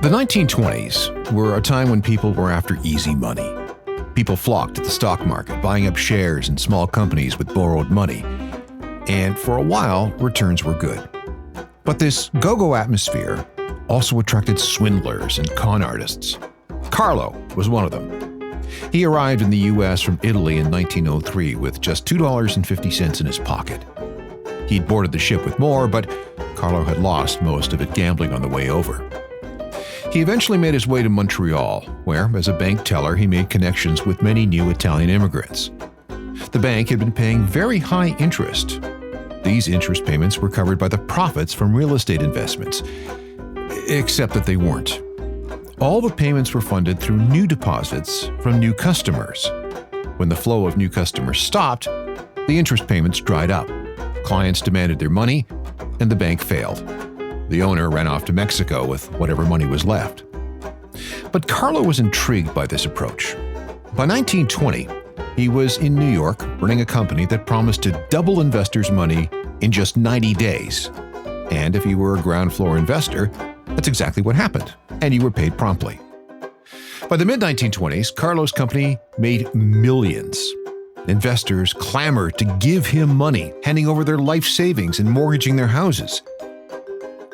The 1920s were a time when people were after easy money. People flocked to the stock market, buying up shares in small companies with borrowed money. And for a while, returns were good. But this go-go atmosphere also attracted swindlers and con artists. Carlo was one of them. He arrived in the U.S. from Italy in 1903 with just $2.50 in his pocket. He'd boarded the ship with more, but Carlo had lost most of it gambling on the way over. He eventually made his way to Montreal, where, as a bank teller, he made connections with many new Italian immigrants. The bank had been paying very high interest. These interest payments were covered by the profits from real estate investments, except that they weren't. All the payments were funded through new deposits from new customers. When the flow of new customers stopped, the interest payments dried up. Clients demanded their money, and the bank failed. The owner ran off to Mexico with whatever money was left. But Carlo was intrigued by this approach. By 1920, he was in New York running a company that promised to double investors' money in just 90 days. And if you were a ground floor investor, that's exactly what happened, and you were paid promptly. By the mid-1920s, Carlo's company made millions. Investors clamored to give him money, handing over their life savings and mortgaging their houses.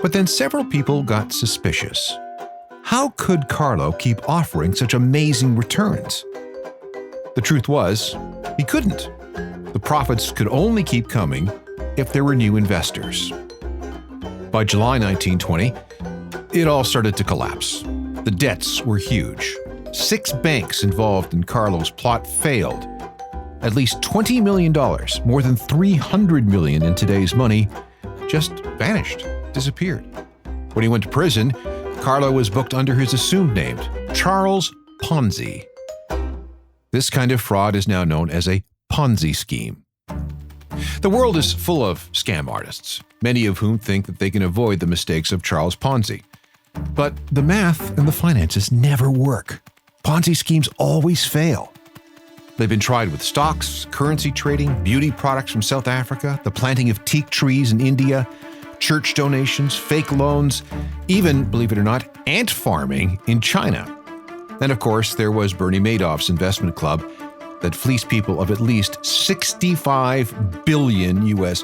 But then several people got suspicious. How could Carlo keep offering such amazing returns? The truth was, he couldn't. The profits could only keep coming if there were new investors. By July 1920, it all started to collapse. The debts were huge. 6 banks involved in Carlo's plot failed. At least $20 million, more than $300 million in today's money, just vanished. Disappeared. When he went to prison, Carlo was booked under his assumed name, Charles Ponzi. This kind of fraud is now known as a Ponzi scheme. The world is full of scam artists, many of whom think that they can avoid the mistakes of Charles Ponzi. But the math and the finances never work. Ponzi schemes always fail. They've been tried with stocks, currency trading, beauty products from South Africa, the planting of teak trees in India, church donations, fake loans, even, believe it or not, ant farming in China. And of course, there was Bernie Madoff's investment club that fleeced people of at least $65 billion US.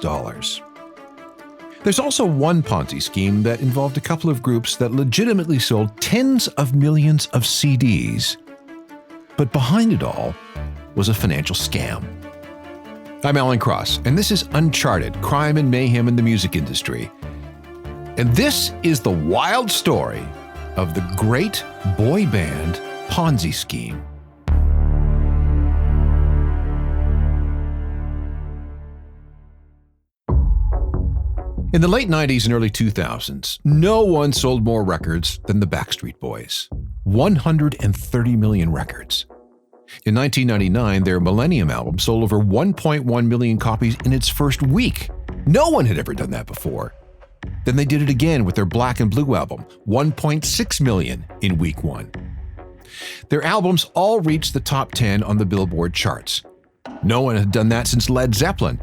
There's also one Ponzi scheme that involved a couple of groups that legitimately sold tens of millions of CDs. But behind it all was a financial scam. I'm Alan Cross, and this is Uncharted: Crime and Mayhem in the Music Industry. And this is the wild story of the great boy band Ponzi scheme. In the late 90s and early 2000s, no one sold more records than the Backstreet Boys. 130 million records. In 1999, their Millennium album sold over 1.1 million copies in its first week. No one had ever done that before. Then they did it again with their Black and Blue album, 1.6 million in week 1. Their albums all reached the top 10 on the Billboard charts. No one had done that since Led Zeppelin.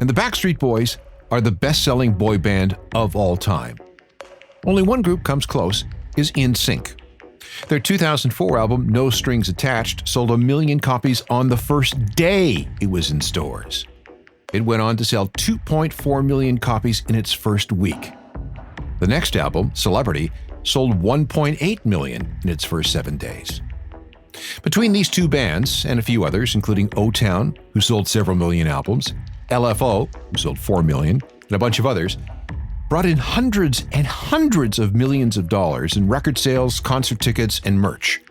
And the Backstreet Boys are the best-selling boy band of all time. Only one group comes close, is NSYNC. Their 2004 album, No Strings Attached, sold 1 million copies on the first day it was in stores. It went on to sell 2.4 million copies in its first week. The next album, Celebrity, sold 1.8 million in its first 7 days. Between these two bands and a few others, including O-Town, who sold several million albums, LFO, who sold 4 million, and a bunch of others, brought in hundreds and hundreds of millions of dollars in record sales, concert tickets, and merch.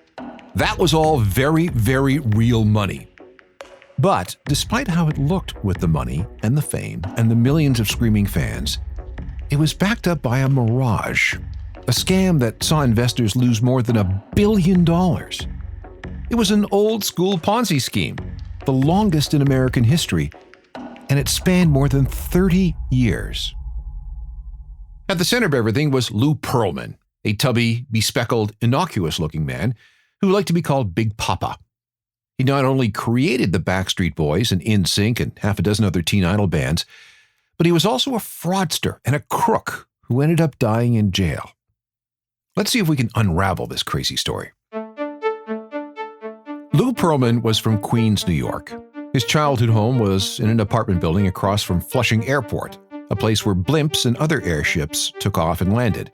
That was all very, very real money. But despite how it looked with the money and the fame and the millions of screaming fans, it was backed up by a mirage, a scam that saw investors lose more than $1 billion. It was an old-school Ponzi scheme, the longest in American history, and it spanned more than 30 years. At the center of everything was Lou Pearlman, a tubby, bespectacled, innocuous-looking man who liked to be called Big Papa. He not only created the Backstreet Boys and NSYNC and half a dozen other teen idol bands, but he was also a fraudster and a crook who ended up dying in jail. Let's see if we can unravel this crazy story. Lou Pearlman was from Queens, New York. His childhood home was in an apartment building across from Flushing Airport, a place where blimps and other airships took off and landed.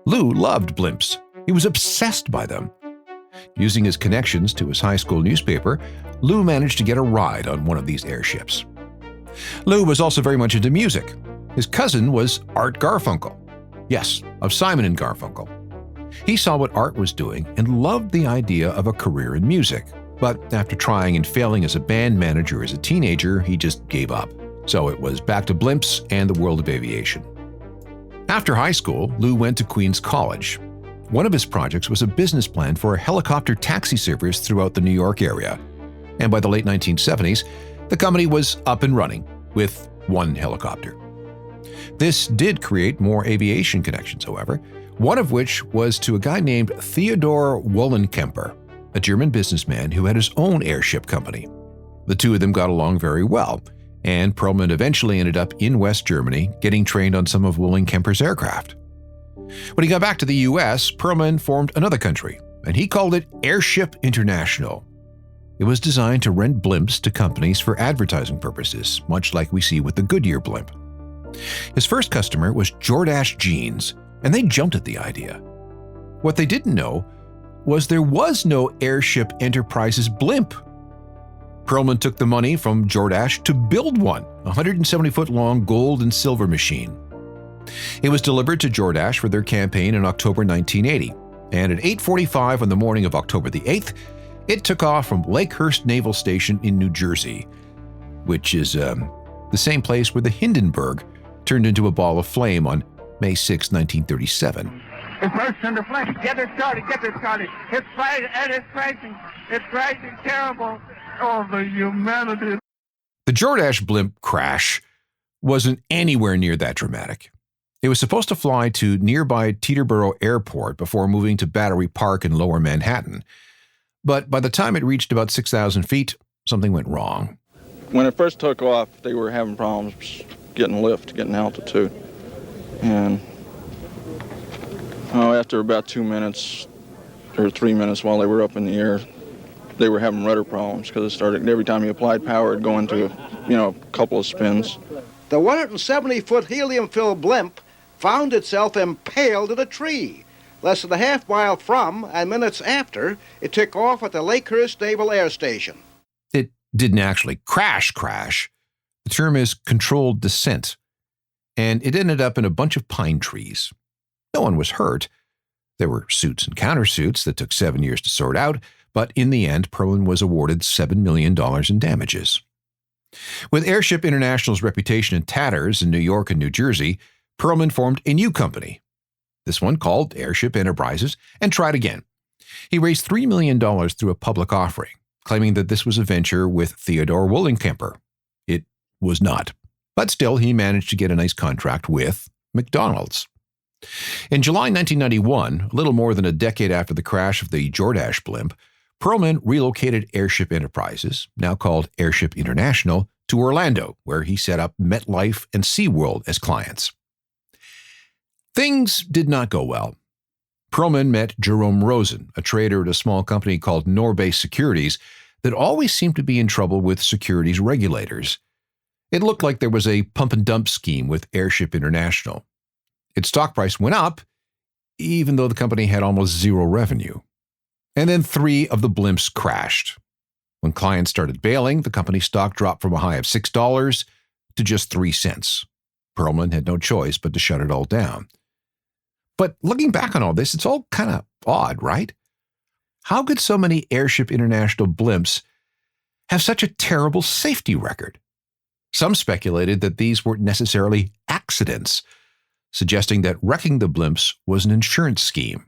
Lou loved blimps. He was obsessed by them. Using his connections to his high school newspaper, Lou managed to get a ride on one of these airships. Lou was also very much into music. His cousin was Art Garfunkel. Yes, of Simon and Garfunkel. He saw what Art was doing and loved the idea of a career in music. But after trying and failing as a band manager as a teenager, he just gave up. So it was back to blimps and the world of aviation. After high school, Lou went to Queens College. One of his projects was a business plan for a helicopter taxi service throughout the New York area. And by the late 1970s, the company was up and running with one helicopter. This did create more aviation connections, however, one of which was to a guy named Theodor Wollenkemper, a German businessman who had his own airship company. The two of them got along very well, and Pearlman eventually ended up in West Germany getting trained on some of Wollenkemper's aircraft. When he got back to the U.S., Pearlman formed another country, and he called it Airship International. It was designed to rent blimps to companies for advertising purposes, much like we see with the Goodyear blimp. His first customer was Jordache Jeans, and they jumped at the idea. What they didn't know was there was no Airship Enterprises blimp. Pearlman took the money from Jordache to build one, a 170-foot-long gold and silver machine. It was delivered to Jordache for their campaign in October 1980, and at 8:45 on the morning of October the 8th, it took off from Lakehurst Naval Station in New Jersey, which is the same place where the Hindenburg turned into a ball of flame on May 6, 1937. It bursts into flames. Get it started. It's crashing terrible. Oh, the humanity. The Jordache blimp crash wasn't anywhere near that dramatic. It was supposed to fly to nearby Teterboro Airport before moving to Battery Park in Lower Manhattan. But by the time it reached about 6,000 feet, something went wrong. When it first took off, they were having problems getting lift, getting altitude. And after about 2 minutes or 3 minutes while they were up in the air, they were having rudder problems because it started, every time you applied power, it'd go into a couple of spins. The 170-foot helium-filled blimp found itself impaled in a tree. Less than a half-mile from, and minutes after, it took off at the Lakehurst Naval Air Station. It didn't actually crash. The term is controlled descent, and it ended up in a bunch of pine trees. No one was hurt. There were suits and countersuits that took 7 years to sort out, but in the end, Pearlman was awarded $7 million in damages. With Airship International's reputation in tatters in New York and New Jersey, Pearlman formed a new company, this one called Airship Enterprises, and tried again. He raised $3 million through a public offering, claiming that this was a venture with Theodor Wollenkemper. It was not. But still, he managed to get a nice contract with McDonald's. In July 1991, a little more than a decade after the crash of the Jordache blimp, Pearlman relocated Airship Enterprises, now called Airship International, to Orlando, where he set up MetLife and SeaWorld as clients. Things did not go well. Pearlman met Jerome Rosen, a trader at a small company called Norbase Securities that always seemed to be in trouble with securities regulators. It looked like there was a pump-and-dump scheme with Airship International. Its stock price went up, even though the company had almost zero revenue. And then 3 of the blimps crashed. When clients started bailing, the company's stock dropped from a high of $6 to just 3 cents. Pearlman had no choice but to shut it all down. But looking back on all this, it's all kind of odd, right? How could so many Airship International blimps have such a terrible safety record? Some speculated that these weren't necessarily accidents, suggesting that wrecking the blimps was an insurance scheme.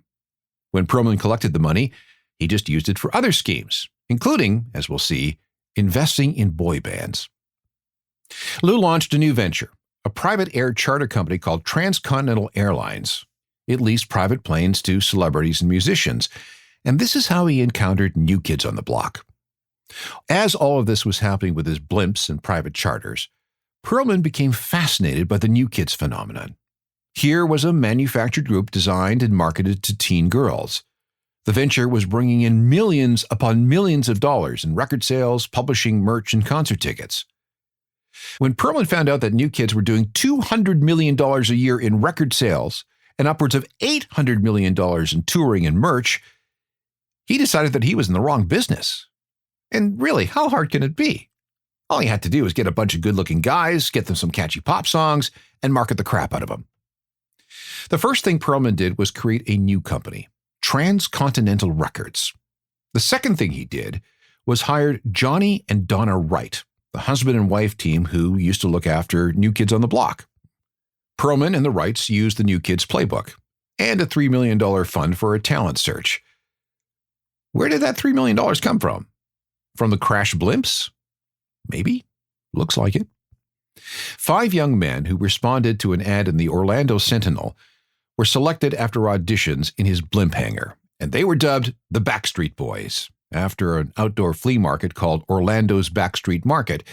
When Pearlman collected the money, he just used it for other schemes, including, as we'll see, investing in boy bands. Lou launched a new venture, a private air charter company called Transcontinental Airlines. It leased private planes to celebrities and musicians, and this is how he encountered New Kids on the Block. As all of this was happening with his blimps and private charters, Pearlman became fascinated by the New Kids phenomenon. Here was a manufactured group designed and marketed to teen girls. The venture was bringing in millions upon millions of dollars in record sales, publishing, merch, and concert tickets. When Pearlman found out that New Kids were doing $200 million a year in record sales and upwards of $800 million in touring and merch, he decided that he was in the wrong business. And really, how hard can it be? All he had to do was get a bunch of good-looking guys, get them some catchy pop songs, and market the crap out of them. The first thing Pearlman did was create a new company, Transcontinental Records. The second thing he did was hired Johnny and Donna Wright, the husband and wife team who used to look after New Kids on the Block. Pearlman and the Wrights used the New Kids playbook and a $3 million fund for a talent search. Where did that $3 million come from? From the crash blimps? Maybe. Looks like it. 5 young men who responded to an ad in the Orlando Sentinel were selected after auditions in his blimp hangar, and they were dubbed the Backstreet Boys, after an outdoor flea market called Orlando's Backstreet Market,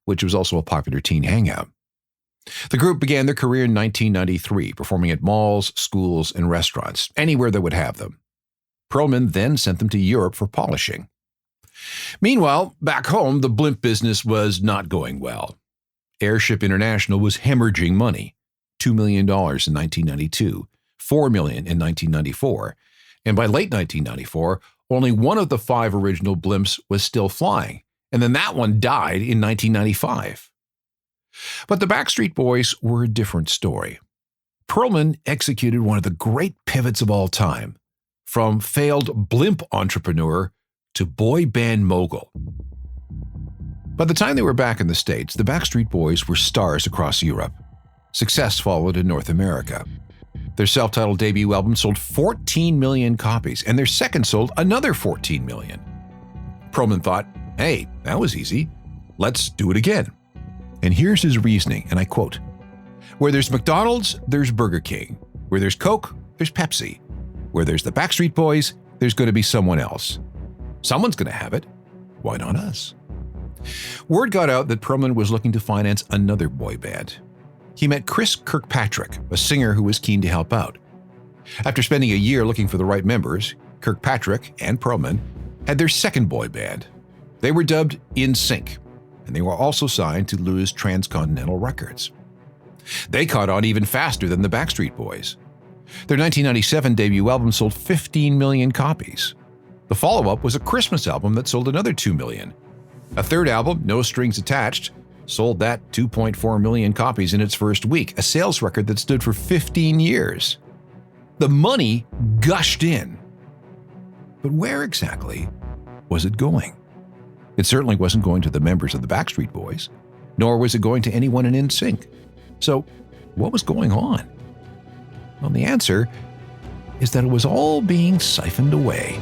which was also a popular teen hangout. The group began their career in 1993, performing at malls, schools, and restaurants, anywhere that would have them. Pearlman then sent them to Europe for polishing. Meanwhile, back home, the blimp business was not going well. Airship International was hemorrhaging money, $2 million in 1992, $4 million in 1994, and by late 1994, only one of the 5 original blimps was still flying, and then that one died in 1995. But the Backstreet Boys were a different story. Pearlman executed one of the great pivots of all time, from failed blimp entrepreneur to boy band mogul. By the time they were back in the States, the Backstreet Boys were stars across Europe. Success followed in North America. Their self-titled debut album sold 14 million copies, and their second sold another 14 million. Pearlman thought, hey, that was easy. Let's do it again. And here's his reasoning, and I quote, "Where there's McDonald's, there's Burger King. Where there's Coke, there's Pepsi. Where there's the Backstreet Boys, there's going to be someone else. Someone's going to have it. Why not us?" Word got out that Pearlman was looking to finance another boy band. He met Chris Kirkpatrick, a singer who was keen to help out. After spending a year looking for the right members, Kirkpatrick and Pearlman had their second boy band. They were dubbed In Sync, and they were also signed to Lou's Transcontinental Records. They caught on even faster than the Backstreet Boys. Their 1997 debut album sold 15 million copies. The follow-up was a Christmas album that sold another 2 million. A third album, No Strings Attached, sold that 2.4 million copies in its first week, a sales record that stood for 15 years. The money gushed in. But where exactly was it going? It certainly wasn't going to the members of the Backstreet Boys, nor was it going to anyone in NSYNC. So, what was going on? Well, the answer is that it was all being siphoned away.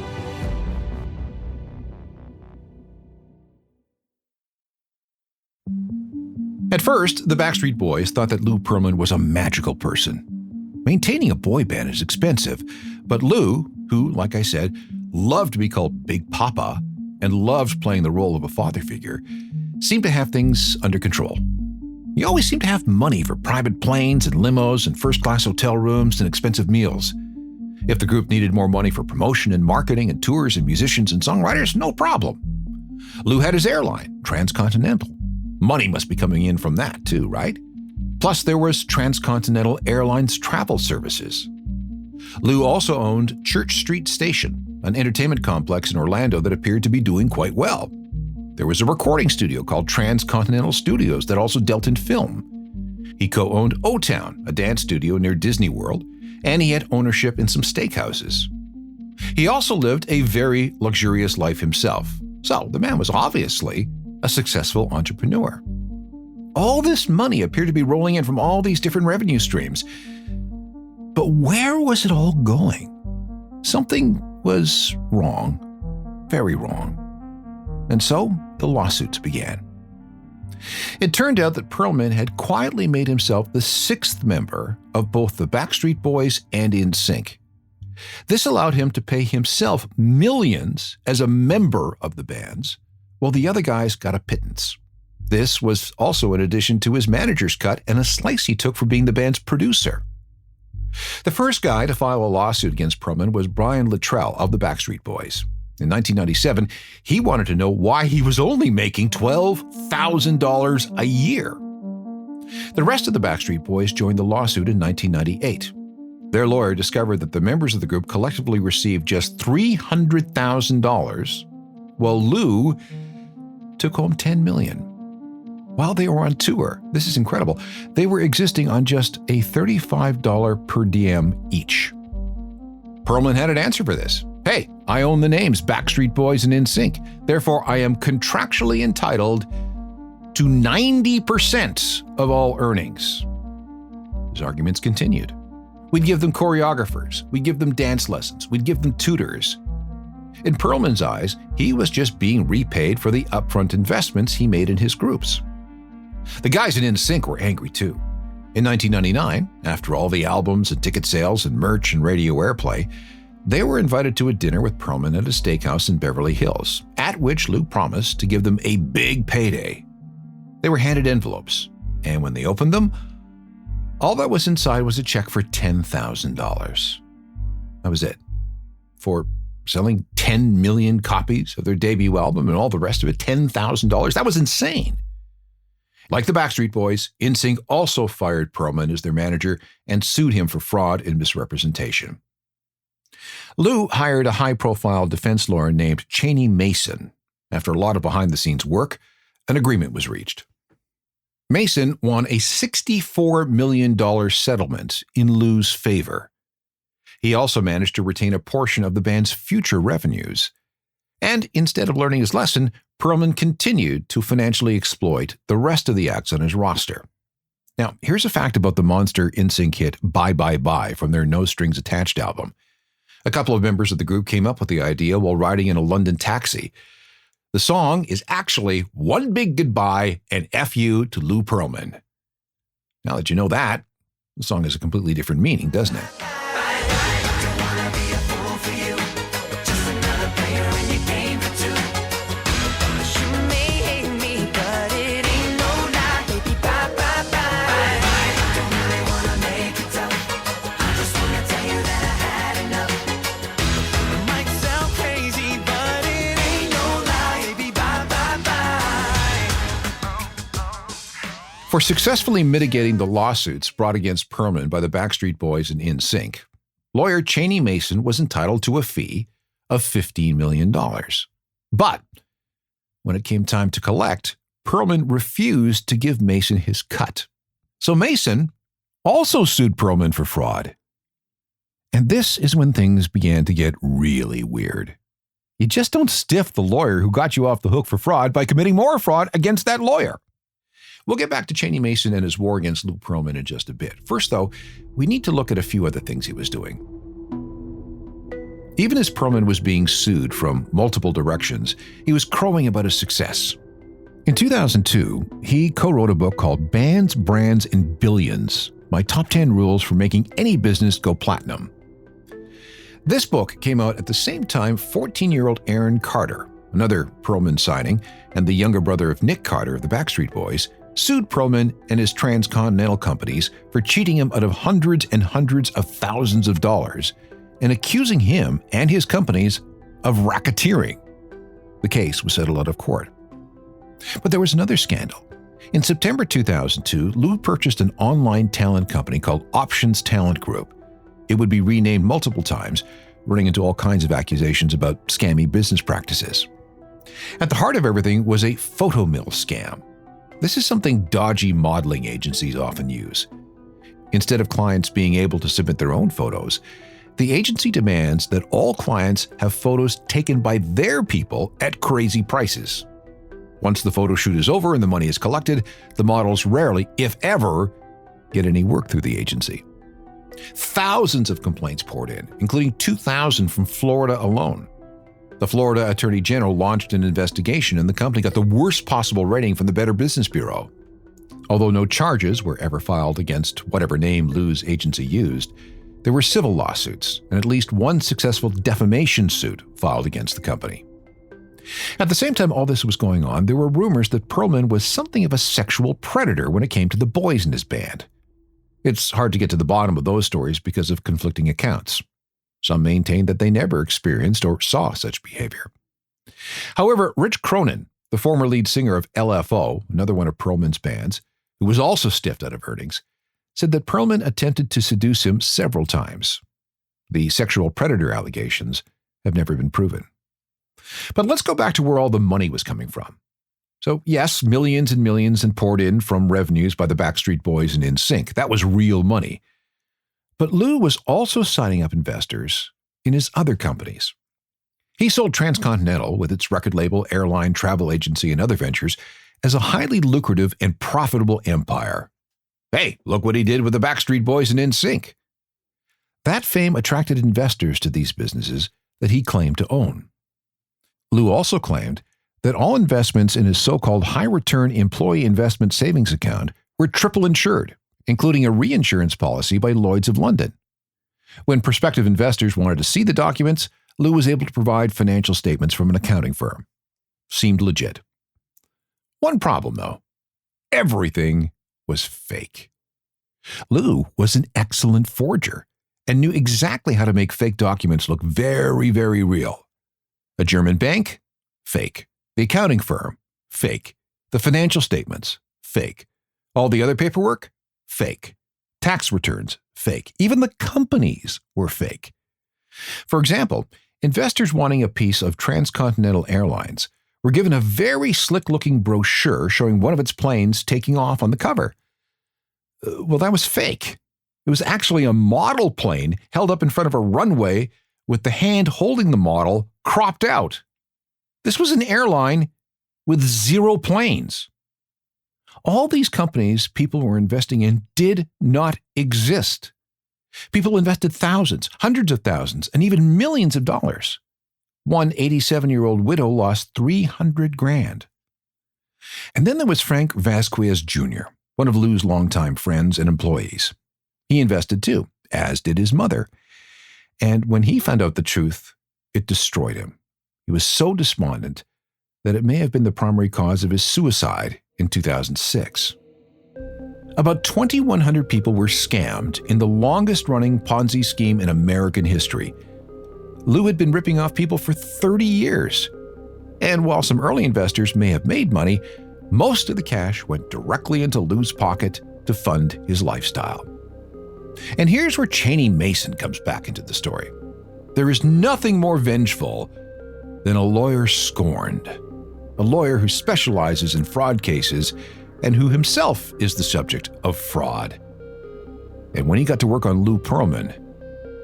At first, the Backstreet Boys thought that Lou Pearlman was a magical person. Maintaining a boy band is expensive, but Lou, who, like I said, loved to be called Big Papa and loved playing the role of a father figure, seemed to have things under control. He always seemed to have money for private planes and limos and first-class hotel rooms and expensive meals. If the group needed more money for promotion and marketing and tours and musicians and songwriters, no problem. Lou had his airline, Transcontinental. Money must be coming in from that too, right? Plus, there was Transcontinental Airlines travel services. Lou also owned Church Street Station, an entertainment complex in Orlando that appeared to be doing quite well. There was a recording studio called Transcontinental Studios that also dealt in film. He co-owned O-Town, a dance studio near Disney World, and he had ownership in some steakhouses. He also lived a very luxurious life himself, so the man was obviously a successful entrepreneur. All this money appeared to be rolling in from all these different revenue streams. But where was it all going? Something was wrong, very wrong. And so the lawsuits began. It turned out that Pearlman had quietly made himself the 6th member of both the Backstreet Boys and NSYNC. This allowed him to pay himself millions as a member of the bands, while the other guys got a pittance. This was also in addition to his manager's cut and a slice he took for being the band's producer. The first guy to file a lawsuit against Pearlman was Brian Luttrell of the Backstreet Boys. In 1997, he wanted to know why he was only making $12,000 a year. The rest of the Backstreet Boys joined the lawsuit in 1998. Their lawyer discovered that the members of the group collectively received just $300,000, while Lou took home $10 million. While they were on tour, this is incredible, they were existing on just a $35 per diem each. Pearlman had an answer for this. Hey, I own the names Backstreet Boys and NSYNC. Therefore, I am contractually entitled to 90% of all earnings. His arguments continued. We'd give them choreographers. We'd give them dance lessons. We'd give them tutors. In Pearlman's eyes, he was just being repaid for the upfront investments he made in his groups. The guys in NSYNC were angry too. In 1999, after all the albums and ticket sales and merch and radio airplay, they were invited to a dinner with Pearlman at a steakhouse in Beverly Hills, at which Lou promised to give them a big payday. They were handed envelopes, and when they opened them, all that was inside was a check for $10,000. That was it. For selling 10 million copies of their debut album and all the rest of it, $10,000. That was insane. Like the Backstreet Boys, NSYNC also fired Pearlman as their manager and sued him for fraud and misrepresentation. Lou hired a high-profile defense lawyer named Cheney Mason. After a lot of behind-the-scenes work, an agreement was reached. Mason won a $64 million settlement in Lou's favor. He also managed to retain a portion of the band's future revenues. And instead of learning his lesson, Pearlman continued to financially exploit the rest of the acts on his roster. Now, here's a fact about the monster NSYNC hit Bye Bye Bye from their No Strings Attached album. A couple of members of the group came up with the idea while riding in a London taxi. The song is actually One Big Goodbye and F You to Lou Pearlman. Now that you know that, the song has a completely different meaning, doesn't it? For successfully mitigating the lawsuits brought against Pearlman by the Backstreet Boys and NSYNC, lawyer Cheney Mason was entitled to a fee of $15 million. But when it came time to collect, Pearlman refused to give Mason his cut. So Mason also sued Pearlman for fraud. And this is when things began to get really weird. You just don't stiff the lawyer who got you off the hook for fraud by committing more fraud against that lawyer. We'll get back to Cheney Mason and his war against Lou Pearlman in just a bit. First, though, we need to look at a few other things he was doing. Even as Pearlman was being sued from multiple directions, he was crowing about his success. In 2002, he co-wrote a book called Bands, Brands, and Billions: My Top 10 Rules for Making Any Business Go Platinum. This book came out at the same time 14-year-old Aaron Carter, another Pearlman signing, and the younger brother of Nick Carter of the Backstreet Boys, sued Pearlman and his transcontinental companies for cheating him out of hundreds and hundreds of thousands of dollars and accusing him and his companies of racketeering. The case was settled out of court. But there was another scandal. In September 2002, Lou purchased an online talent company called Options Talent Group. It would be renamed multiple times, running into all kinds of accusations about scammy business practices. At the heart of everything was a photo mill scam. This is something dodgy modeling agencies often use. Instead of clients being able to submit their own photos, the agency demands that all clients have photos taken by their people at crazy prices. Once the photo shoot is over and the money is collected, the models rarely, if ever, get any work through the agency. Thousands of complaints poured in, including 2,000 from Florida alone. The Florida Attorney General launched an investigation, and the company got the worst possible rating from the Better Business Bureau. Although no charges were ever filed against whatever name Lou's agency used, there were civil lawsuits and at least one successful defamation suit filed against the company. At the same time all this was going on, there were rumors that Pearlman was something of a sexual predator when it came to the boys in his band. It's hard to get to the bottom of those stories because of conflicting accounts. Some maintain that they never experienced or saw such behavior. However, Rich Cronin, the former lead singer of LFO, another one of Pearlman's bands, who was also stiffed out of earnings, said that Pearlman attempted to seduce him several times. The sexual predator allegations have never been proven. But let's go back to where all the money was coming from. So yes, millions and millions and poured in from revenues by the Backstreet Boys and NSYNC. That was real money. But Lou was also signing up investors in his other companies. He sold Transcontinental, with its record label, airline, travel agency, and other ventures, as a highly lucrative and profitable empire. Hey, look what he did with the Backstreet Boys and NSYNC. That fame attracted investors to these businesses that he claimed to own. Lou also claimed that all investments in his so-called high-return employee investment savings account were triple insured, including a reinsurance policy by Lloyd's of London. When prospective investors wanted to see the documents, Lou was able to provide financial statements from an accounting firm. Seemed legit. One problem, though. Everything was fake. Lou was an excellent forger and knew exactly how to make fake documents look very, very real. A German bank? Fake. The accounting firm? Fake. The financial statements? Fake. All the other paperwork? Fake. Tax returns? Fake. Even the companies were fake. For example, investors wanting a piece of Transcontinental Airlines were given a very slick-looking brochure showing one of its planes taking off on the cover. Well, that was fake. It was actually a model plane held up in front of a runway with the hand holding the model cropped out. This was an airline with 0 planes. All these companies people were investing in did not exist. People invested thousands, hundreds of thousands, and even millions of dollars. One 87-year-old widow lost $300,000. And then there was Frank Vasquez Jr., one of Lou's longtime friends and employees. He invested too, as did his mother. And when he found out the truth, it destroyed him. He was so despondent that it may have been the primary cause of his suicide in 2006. About 2,100 people were scammed in the longest-running Ponzi scheme in American history. Lou had been ripping off people for 30 years. And while some early investors may have made money, most of the cash went directly into Lou's pocket to fund his lifestyle. And here's where Cheney Mason comes back into the story. There is nothing more vengeful than a lawyer scorned, a lawyer who specializes in fraud cases and who himself is the subject of fraud. And when he got to work on Lou Pearlman,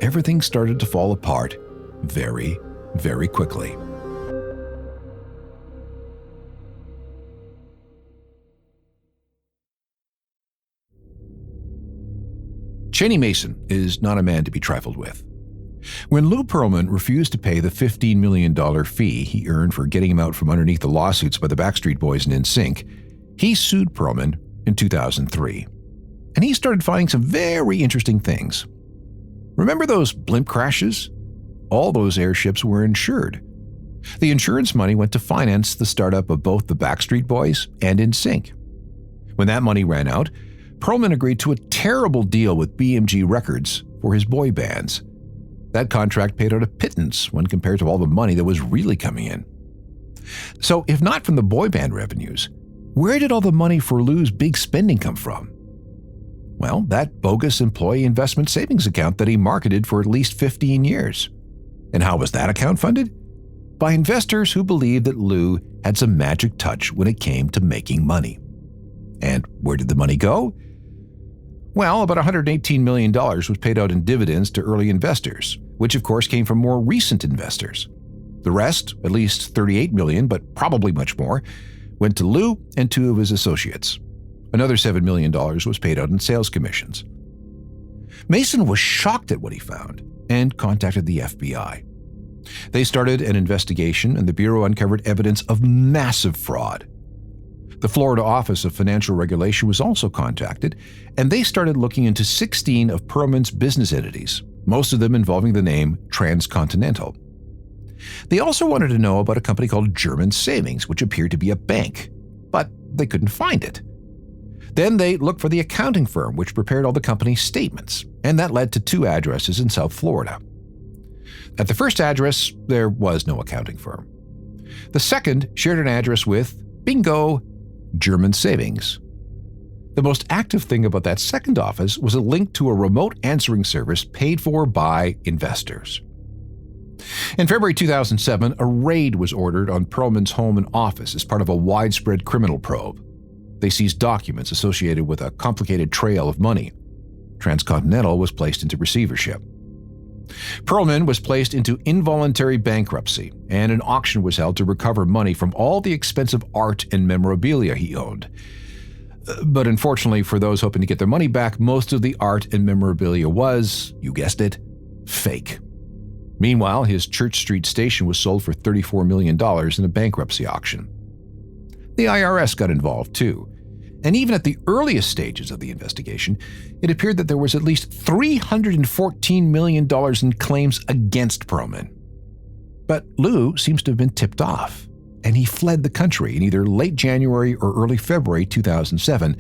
everything started to fall apart very, very quickly. Cheney Mason is not a man to be trifled with. When Lou Pearlman refused to pay the $15 million fee he earned for getting him out from underneath the lawsuits by the Backstreet Boys and NSYNC, he sued Pearlman in 2003. And he started finding some very interesting things. Remember those blimp crashes? All those airships were insured. The insurance money went to finance the startup of both the Backstreet Boys and NSYNC. When that money ran out, Pearlman agreed to a terrible deal with BMG Records for his boy bands. That contract paid out a pittance when compared to all the money that was really coming in. So if not from the boy band revenues, where did all the money for Lou's big spending come from? Well, that bogus employee investment savings account that he marketed for at least 15 years. And how was that account funded? By investors who believed that Lou had some magic touch when it came to making money. And where did the money go? Well, about $118 million was paid out in dividends to early investors, which of course came from more recent investors. The rest, at least $38 million, but probably much more, went to Lou and 2 of his associates. Another $7 million was paid out in sales commissions. Mason was shocked at what he found and contacted the FBI. They started an investigation, and the Bureau uncovered evidence of massive fraud. The Florida Office of Financial Regulation was also contacted, and they started looking into 16 of Pearlman's business entities, most of them involving the name Transcontinental. They also wanted to know about a company called German Savings, which appeared to be a bank, but they couldn't find it. Then they looked for the accounting firm which prepared all the company's statements, and that led to 2 addresses in South Florida. At the first address, there was no accounting firm. The second shared an address with, bingo, German Savings. The most active thing about that second office was a link to a remote answering service paid for by investors. In February 2007, a raid was ordered on Pearlman's home and office as part of a widespread criminal probe. They seized documents associated with a complicated trail of money. Transcontinental was placed into receivership. Pearlman was placed into involuntary bankruptcy, and an auction was held to recover money from all the expensive art and memorabilia he owned. But unfortunately for those hoping to get their money back, most of the art and memorabilia was, you guessed it, fake. Meanwhile, his Church Street station was sold for $34 million in a bankruptcy auction. The IRS got involved too, and even at the earliest stages of the investigation, it appeared that there was at least $314 million in claims against Pearlman. But Lou seems to have been tipped off, and he fled the country in either late January or early February 2007,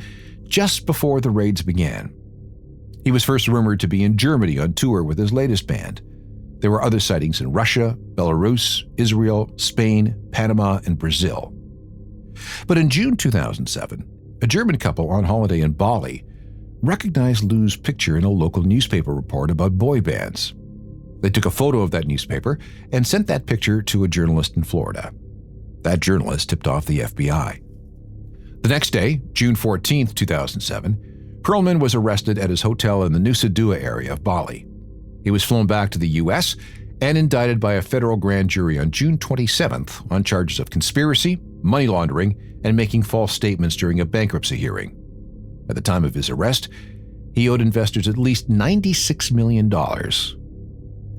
just before the raids began. He was first rumored to be in Germany on tour with his latest band. There were other sightings in Russia, Belarus, Israel, Spain, Panama, and Brazil. But in June 2007, a German couple on holiday in Bali recognized Lou's picture in a local newspaper report about boy bands. They took a photo of that newspaper and sent that picture to a journalist in Florida. That journalist tipped off the FBI. The next day, June 14, 2007, Pearlman was arrested at his hotel in the Nusa Dua area of Bali. He was flown back to the U.S. and indicted by a federal grand jury on June 27th on charges of conspiracy, money laundering, and making false statements during a bankruptcy hearing. At the time of his arrest, he owed investors at least $96 million.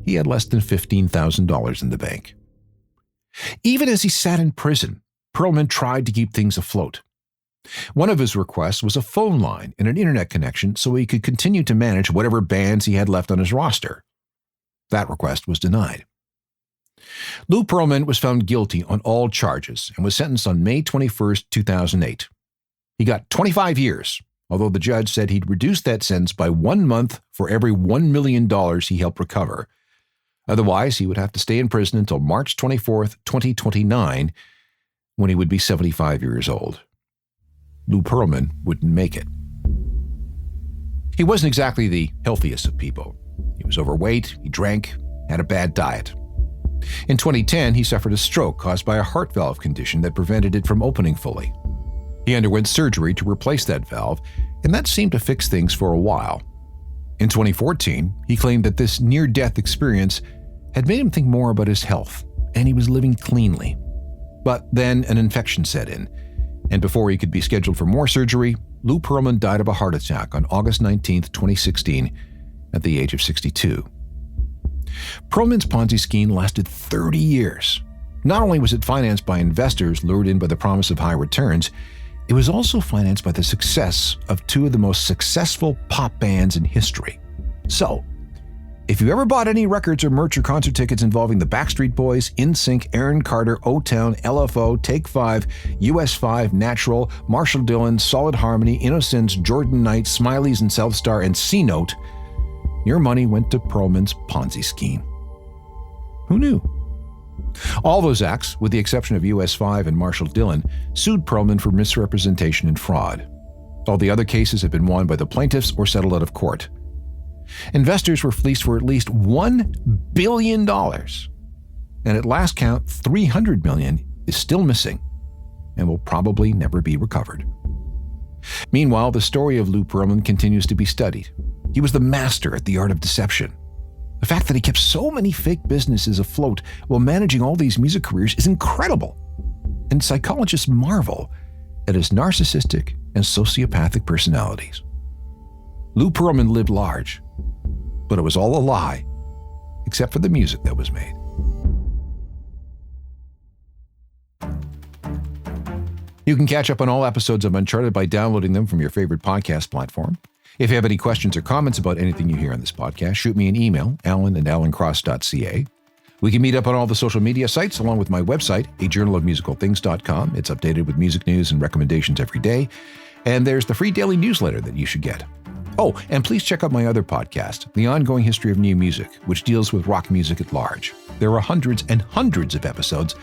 He had less than $15,000 in the bank. Even as he sat in prison, Pearlman tried to keep things afloat. One of his requests was a phone line and an internet connection so he could continue to manage whatever bands he had left on his roster. That request was denied. Lou Pearlman was found guilty on all charges and was sentenced on May 21, 2008. He got 25 years, although the judge said he'd reduce that sentence by 1 month for every $1 million he helped recover. Otherwise, he would have to stay in prison until March 24, 2029, when he would be 75 years old. Lou Pearlman wouldn't make it. He wasn't exactly the healthiest of people. He was overweight, he drank, had a bad diet. In 2010, he suffered a stroke caused by a heart valve condition that prevented it from opening fully. He underwent surgery to replace that valve, and that seemed to fix things for a while. In 2014, he claimed that this near-death experience had made him think more about his health, and he was living cleanly. But then an infection set in, and before he could be scheduled for more surgery, Lou Pearlman died of a heart attack on August 19, 2016, at the age of 62. Pearlman's Ponzi scheme lasted 30 years. Not only was it financed by investors lured in by the promise of high returns, it was also financed by the success of 2 of the most successful pop bands in history. So, if you ever bought any records or merch or concert tickets involving the Backstreet Boys, NSYNC, Aaron Carter, O-Town, LFO, Take 5, US5, Natural, Marshall Dillon, Solid Harmony, Innocence, Jordan Knight, Smileys and South Star, and C-Note, your money went to Pearlman's Ponzi scheme. Who knew? All those acts, with the exception of US5 and Marshall Dillon, sued Pearlman for misrepresentation and fraud. All the other cases have been won by the plaintiffs or settled out of court. Investors were fleeced for at least $1 billion. And at last count, $300 million is still missing and will probably never be recovered. Meanwhile, the story of Lou Pearlman continues to be studied. He was the master at the art of deception. The fact that he kept so many fake businesses afloat while managing all these music careers is incredible. And psychologists marvel at his narcissistic and sociopathic personalities. Lou Pearlman lived large, but it was all a lie, except for the music that was made. You can catch up on all episodes of Uncharted by downloading them from your favorite podcast platform. If you have any questions or comments about anything you hear on this podcast, shoot me an email, alan@alancross.ca. We can meet up on all the social media sites along with my website, ajournalofmusicalthings.com. It's updated with music news and recommendations every day. And there's the free daily newsletter that you should get. Oh, and please check out my other podcast, The Ongoing History of New Music, which deals with rock music at large. There are hundreds and hundreds of episodes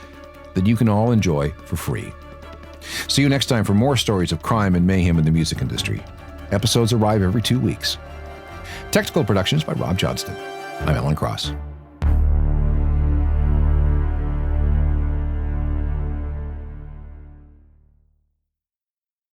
that you can all enjoy for free. See you next time for more stories of crime and mayhem in the music industry. Episodes arrive every 2 weeks. Technical productions by Rob Johnston. I'm Alan Cross.